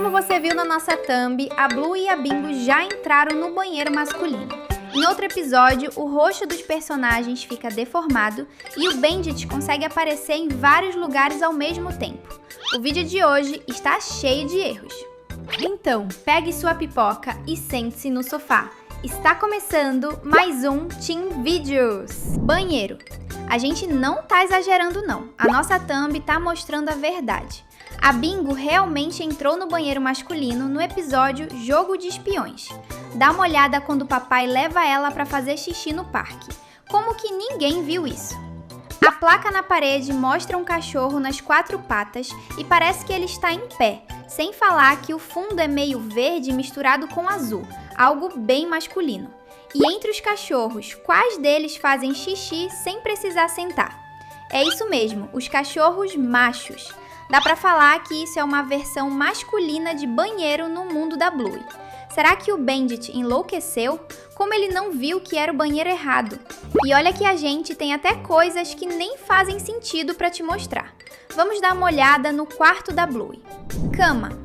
como você viu na nossa thumb, a Blue e a Bingo já entraram no banheiro masculino. Em outro episódio, o rosto dos personagens fica deformado e o Bandit consegue aparecer em vários lugares ao mesmo tempo. O vídeo de hoje está cheio de erros. Então, pegue sua pipoca e sente-se no sofá. Está começando mais um Team Videos. Banheiro. A gente não tá exagerando não, a nossa thumb tá mostrando a verdade. A Bingo realmente entrou no banheiro masculino no episódio Jogo de Espiões. Dá uma olhada quando o papai leva ela para fazer xixi no parque. Como que ninguém viu isso? A placa na parede mostra um cachorro nas 4 patas e parece que ele está em pé, sem falar que o fundo é meio verde misturado com azul, algo bem masculino. E entre os cachorros, quais deles fazem xixi sem precisar sentar? É isso mesmo, os cachorros machos. Dá pra falar que isso é uma versão masculina de banheiro no mundo da Bluey. Será que o Bandit enlouqueceu? Como ele não viu que era o banheiro errado? E olha que a gente tem até coisas que nem fazem sentido pra te mostrar. Vamos dar uma olhada no quarto da Bluey. Cama.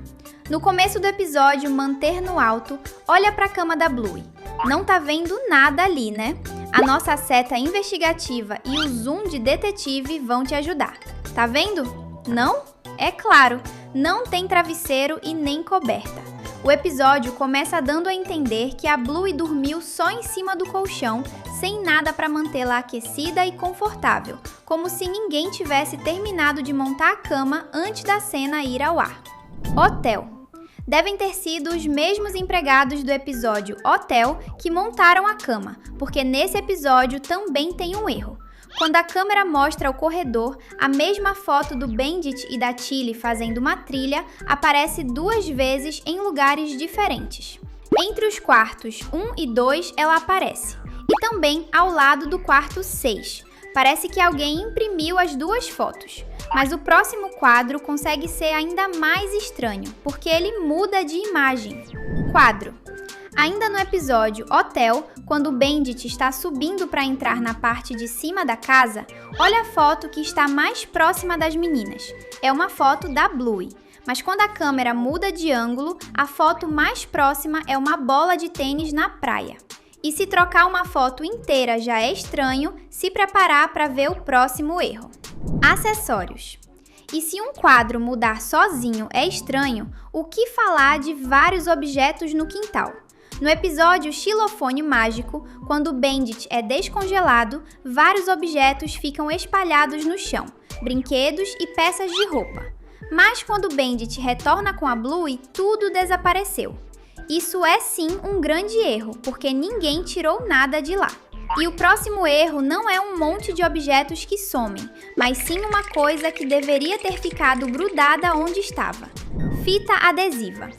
No começo do episódio Manter no Alto, olha pra cama da Bluey. Não tá vendo nada ali, né? A nossa seta investigativa e o zoom de detetive vão te ajudar. Tá vendo? Não? É claro, não tem travesseiro e nem coberta. O episódio começa dando a entender que a Bluey dormiu só em cima do colchão, sem nada para mantê-la aquecida e confortável, como se ninguém tivesse terminado de montar a cama antes da cena ir ao ar. Hotel. Devem ter sido os mesmos empregados do episódio Hotel que montaram a cama, porque nesse episódio também tem um erro. Quando a câmera mostra o corredor, a mesma foto do Bandit e da Tilly fazendo uma trilha aparece 2 vezes em lugares diferentes. Entre os quartos 1 e 2 ela aparece, e também ao lado do quarto 6. Parece que alguém imprimiu as 2 fotos. Mas o próximo quadro consegue ser ainda mais estranho, porque ele muda de imagem. Quadro. Ainda no episódio Hotel, quando o Bandit está subindo para entrar na parte de cima da casa, olha a foto que está mais próxima das meninas. É uma foto da Bluey. Mas quando a câmera muda de ângulo, a foto mais próxima é uma bola de tênis na praia. E se trocar uma foto inteira já é estranho, se preparar para ver o próximo erro. Acessórios. E se um quadro mudar sozinho é estranho, o que falar de vários objetos no quintal? No episódio Xilofone Mágico, quando o Bandit é descongelado, vários objetos ficam espalhados no chão, brinquedos e peças de roupa. Mas quando o Bandit retorna com a Bluey, tudo desapareceu. Isso é sim um grande erro, porque ninguém tirou nada de lá. E o próximo erro não é um monte de objetos que somem, mas sim uma coisa que deveria ter ficado grudada onde estava. Fita adesiva.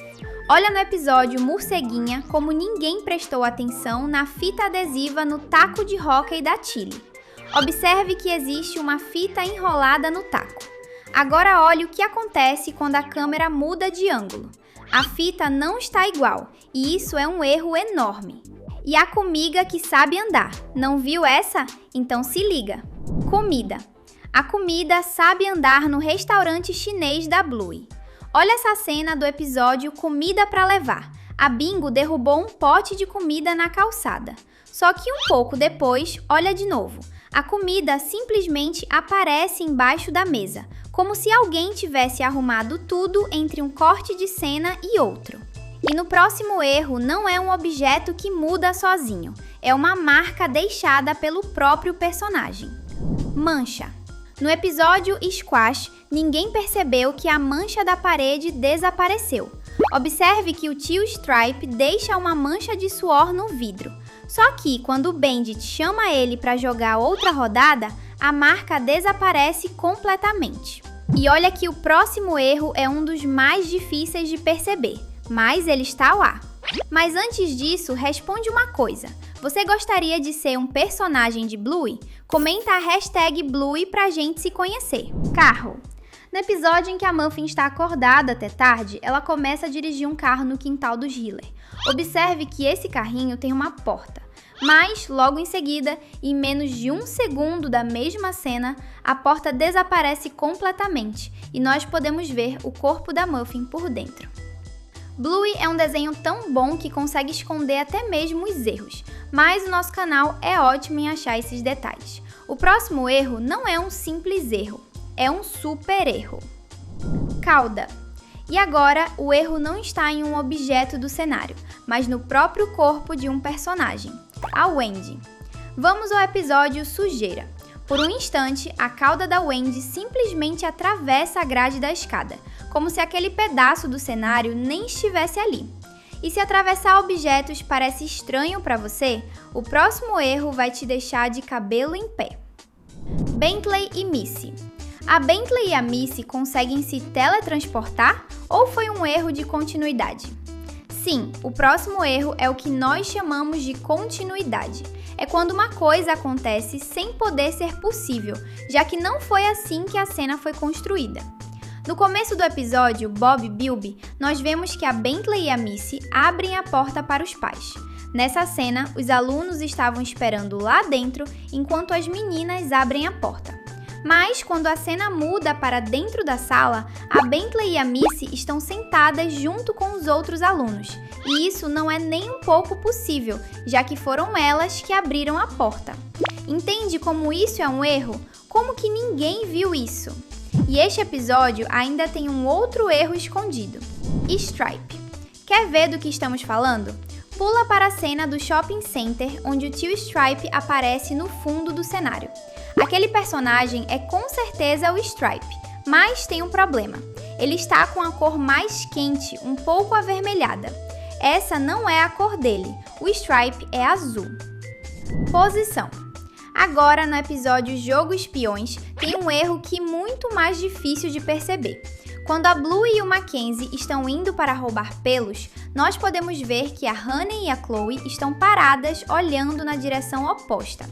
Olha no episódio Morceguinha como ninguém prestou atenção na fita adesiva no taco de hóquei da Tilly. Observe que existe uma fita enrolada no taco. Agora olhe o que acontece quando a câmera muda de ângulo. A fita não está igual, e isso é um erro enorme. E a comiga que sabe andar. Não viu essa? Então se liga. Comida. A comida sabe andar no restaurante chinês da Bluey. Olha essa cena do episódio Comida para Levar. A Bingo derrubou um pote de comida na calçada. Só que um pouco depois, olha de novo. A comida simplesmente aparece embaixo da mesa, como se alguém tivesse arrumado tudo entre um corte de cena e outro. E no próximo erro não é um objeto que muda sozinho, é uma marca deixada pelo próprio personagem. Mancha. No episódio Squash, ninguém percebeu que a mancha da parede desapareceu. Observe que o tio Stripe deixa uma mancha de suor no vidro. Só que quando o Bandit chama ele para jogar outra rodada, a marca desaparece completamente. E olha que o próximo erro é um dos mais difíceis de perceber, mas ele está lá. Mas antes disso, responde uma coisa. Você gostaria de ser um personagem de Bluey? Comenta a hashtag Bluey pra gente se conhecer. Carro. No episódio em que a Muffin está acordada até tarde, ela começa a dirigir um carro no quintal dos Hiller. Observe que esse carrinho tem uma porta. Mas, logo em seguida, em menos de 1 segundo da mesma cena, a porta desaparece completamente e nós podemos ver o corpo da Muffin por dentro. Bluey é um desenho tão bom que consegue esconder até mesmo os erros, mas o nosso canal é ótimo em achar esses detalhes. O próximo erro não é um simples erro, é um super erro. Cauda. E agora, o erro não está em um objeto do cenário, mas no próprio corpo de um personagem, a Wendy. Vamos ao episódio Sujeira. Por um instante, a cauda da Wendy simplesmente atravessa a grade da escada, como se aquele pedaço do cenário nem estivesse ali. E se atravessar objetos parece estranho para você, o próximo erro vai te deixar de cabelo em pé. Bentley e Missy. A Bentley e a Missy conseguem se teletransportar ou foi um erro de continuidade? Sim, o próximo erro é o que nós chamamos de continuidade. É quando uma coisa acontece sem poder ser possível, já que não foi assim que a cena foi construída. No começo do episódio Bob Bilby, nós vemos que a Bentley e a Missy abrem a porta para os pais. Nessa cena, os alunos estavam esperando lá dentro, enquanto as meninas abrem a porta. Mas, quando a cena muda para dentro da sala, a Bentley e a Missy estão sentadas junto com os outros alunos. E isso não é nem um pouco possível, já que foram elas que abriram a porta. Entende como isso é um erro? Como que ninguém viu isso? E este episódio ainda tem um outro erro escondido. Stripe. Quer ver do que estamos falando? Pula para a cena do shopping center, onde o tio Stripe aparece no fundo do cenário. Aquele personagem é com certeza o Stripe, mas tem um problema. Ele está com a cor mais quente, um pouco avermelhada. Essa não é a cor dele, o Stripe é azul. Posição. Agora, no episódio Jogo Espiões, tem um erro que é muito mais difícil de perceber. Quando a Bluey e o Mackenzie estão indo para roubar pelos, nós podemos ver que a Honey e a Chloe estão paradas olhando na direção oposta.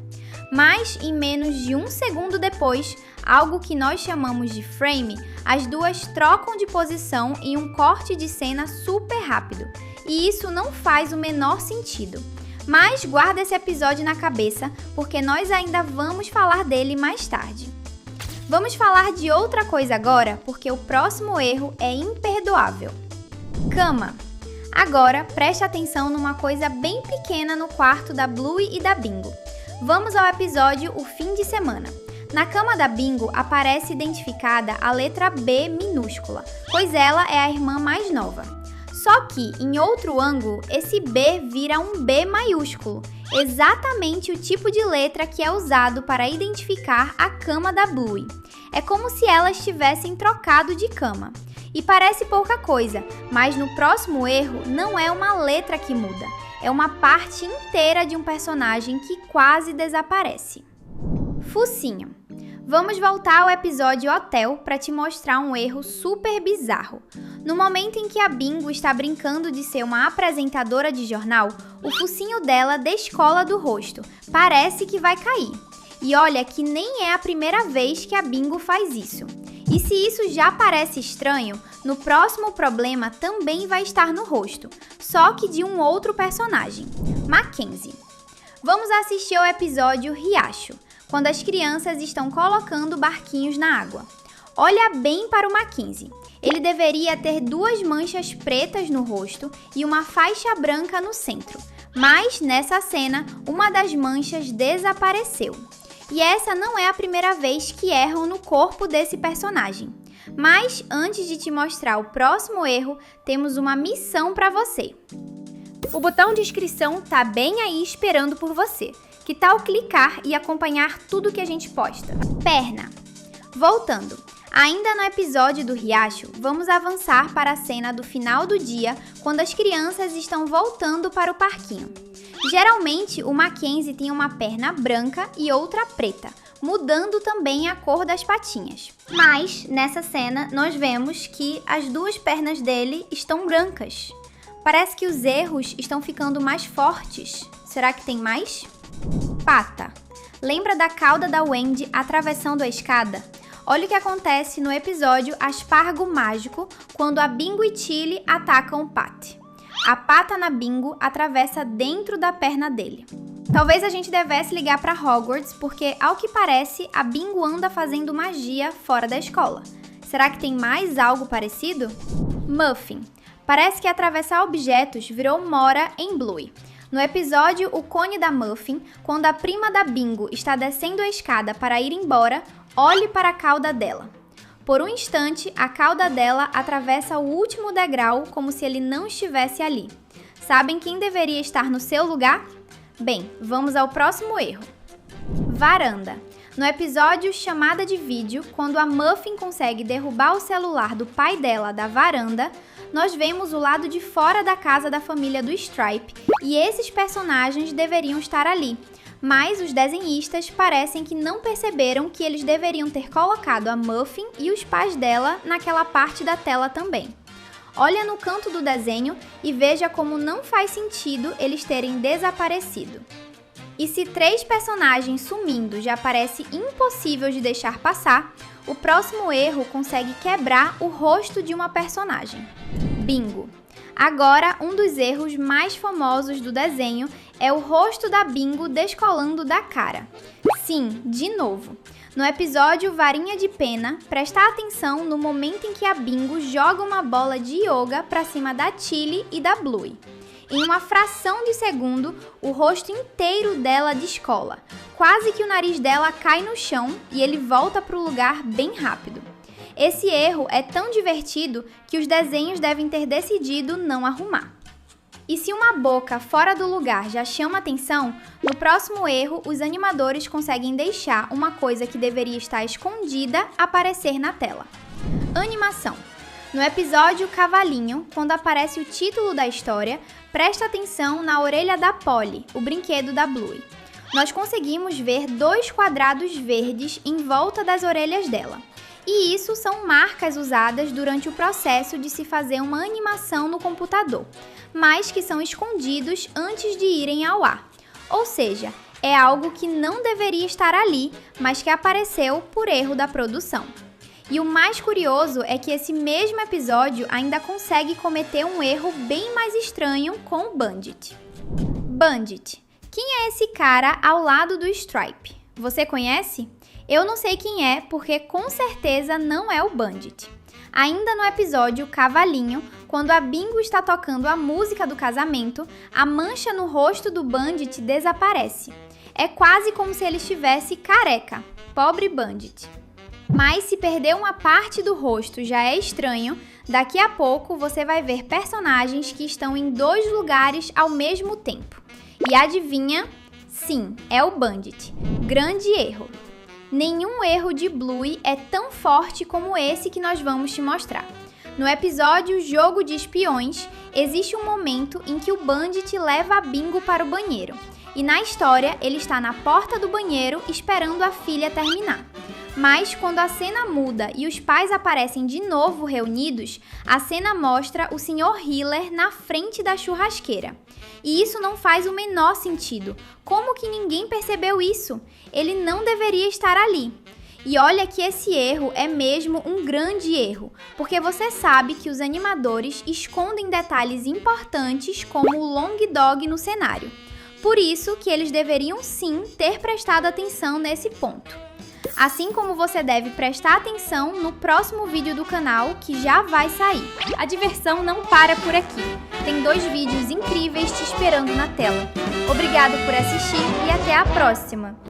Mas, em menos de um segundo depois, algo que nós chamamos de frame, as duas trocam de posição em um corte de cena super rápido. E isso não faz o menor sentido. Mas guarda esse episódio na cabeça, porque nós ainda vamos falar dele mais tarde. Vamos falar de outra coisa agora, porque o próximo erro é imperdoável. Cama. Agora, preste atenção numa coisa bem pequena no quarto da Bluey e da Bingo. Vamos ao episódio O Fim de Semana. Na cama da Bingo aparece identificada a letra B minúscula, pois ela é a irmã mais nova. Só que, em outro ângulo, esse B vira um B maiúsculo, exatamente o tipo de letra que é usado para identificar a cama da Bluey. É como se elas tivessem trocado de cama. E parece pouca coisa, mas no próximo erro não é uma letra que muda, é uma parte inteira de um personagem que quase desaparece. Focinho. Vamos voltar ao episódio Hotel para te mostrar um erro super bizarro. No momento em que a Bingo está brincando de ser uma apresentadora de jornal, o focinho dela descola do rosto, parece que vai cair. E olha que nem é a primeira vez que a Bingo faz isso. E se isso já parece estranho, no próximo problema também vai estar no rosto, só que de um outro personagem, Mackenzie. Vamos assistir ao episódio Riacho, quando as crianças estão colocando barquinhos na água. Olha bem para o Mackenzie. Ele deveria ter duas manchas pretas no rosto e uma faixa branca no centro. Mas, nessa cena, uma das manchas desapareceu. E essa não é a primeira vez que erram no corpo desse personagem. Mas, antes de te mostrar o próximo erro, temos uma missão para você. O botão de inscrição tá bem aí esperando por você. Que tal clicar e acompanhar tudo que a gente posta? Perna. Voltando. Ainda no episódio do Riacho, vamos avançar para a cena do final do dia, quando as crianças estão voltando para o parquinho. Geralmente, o Mackenzie tem uma perna branca e outra preta, mudando também a cor das patinhas. Mas, nessa cena, nós vemos que as duas pernas dele estão brancas. Parece que os erros estão ficando mais fortes. Será que tem mais? Pata. Lembra da cauda da Wendy atravessando a escada? Olha o que acontece no episódio Aspargo Mágico, quando a Bingo e Tilly atacam o Pat. A pata na Bingo atravessa dentro da perna dele. Talvez a gente devesse ligar para Hogwarts, porque, ao que parece, a Bingo anda fazendo magia fora da escola. Será que tem mais algo parecido? Muffin. Parece que atravessar objetos virou moda em Bluey. No episódio O Cone da Muffin, quando a prima da Bingo está descendo a escada para ir embora, olhe para a cauda dela. Por um instante, a cauda dela atravessa o último degrau como se ele não estivesse ali. Sabem quem deveria estar no seu lugar? Bem, vamos ao próximo erro. Varanda. No episódio Chamada de Vídeo, quando a Muffin consegue derrubar o celular do pai dela da varanda, nós vemos o lado de fora da casa da família do Stripe e esses personagens deveriam estar ali. Mas os desenhistas parecem que não perceberam que eles deveriam ter colocado a Muffin e os pais dela naquela parte da tela também. Olha no canto do desenho e veja como não faz sentido eles terem desaparecido. E se 3 personagens sumindo já parece impossível de deixar passar, o próximo erro consegue quebrar o rosto de uma personagem. Bingo. Agora, um dos erros mais famosos do desenho é o rosto da Bingo descolando da cara. Sim, de novo. No episódio Varinha de Pena, presta atenção no momento em que a Bingo joga uma bola de yoga para cima da Tilly e da Bluey. Em uma fração de segundo, o rosto inteiro dela descola. Quase que o nariz dela cai no chão e ele volta para o lugar bem rápido. Esse erro é tão divertido que os desenhos devem ter decidido não arrumar. E se uma boca fora do lugar já chama atenção, no próximo erro os animadores conseguem deixar uma coisa que deveria estar escondida aparecer na tela. Animação. No episódio Cavalinho, quando aparece o título da história, presta atenção na orelha da Polly, o brinquedo da Bluey. Nós conseguimos ver 2 quadrados verdes em volta das orelhas dela. E isso são marcas usadas durante o processo de se fazer uma animação no computador, mas que são escondidos antes de irem ao ar. Ou seja, é algo que não deveria estar ali, mas que apareceu por erro da produção. E o mais curioso é que esse mesmo episódio ainda consegue cometer um erro bem mais estranho com o Bandit. Bandit. Quem é esse cara ao lado do Stripe? Você conhece? Eu não sei quem é, porque com certeza não é o Bandit. Ainda no episódio Cavalinho, quando a Bingo está tocando a música do casamento, a mancha no rosto do Bandit desaparece. É quase como se ele estivesse careca. Pobre Bandit. Mas se perder uma parte do rosto já é estranho, daqui a pouco você vai ver personagens que estão em 2 lugares ao mesmo tempo. E adivinha? Sim, é o Bandit. Grande erro. Nenhum erro de Bluey é tão forte como esse que nós vamos te mostrar. No episódio Jogo de Espiões, existe um momento em que o Bandit leva a Bingo para o banheiro. E na história, ele está na porta do banheiro esperando a filha terminar. Mas quando a cena muda e os pais aparecem de novo reunidos, a cena mostra o Sr. Hiller na frente da churrasqueira. E isso não faz o menor sentido. Como que ninguém percebeu isso? Ele não deveria estar ali. E olha que esse erro é mesmo um grande erro, porque você sabe que os animadores escondem detalhes importantes como o Long Dog no cenário. Por isso que eles deveriam sim ter prestado atenção nesse ponto. Assim como você deve prestar atenção no próximo vídeo do canal que já vai sair. A diversão não para por aqui. Tem 2 vídeos incríveis te esperando na tela. Obrigado por assistir e até a próxima!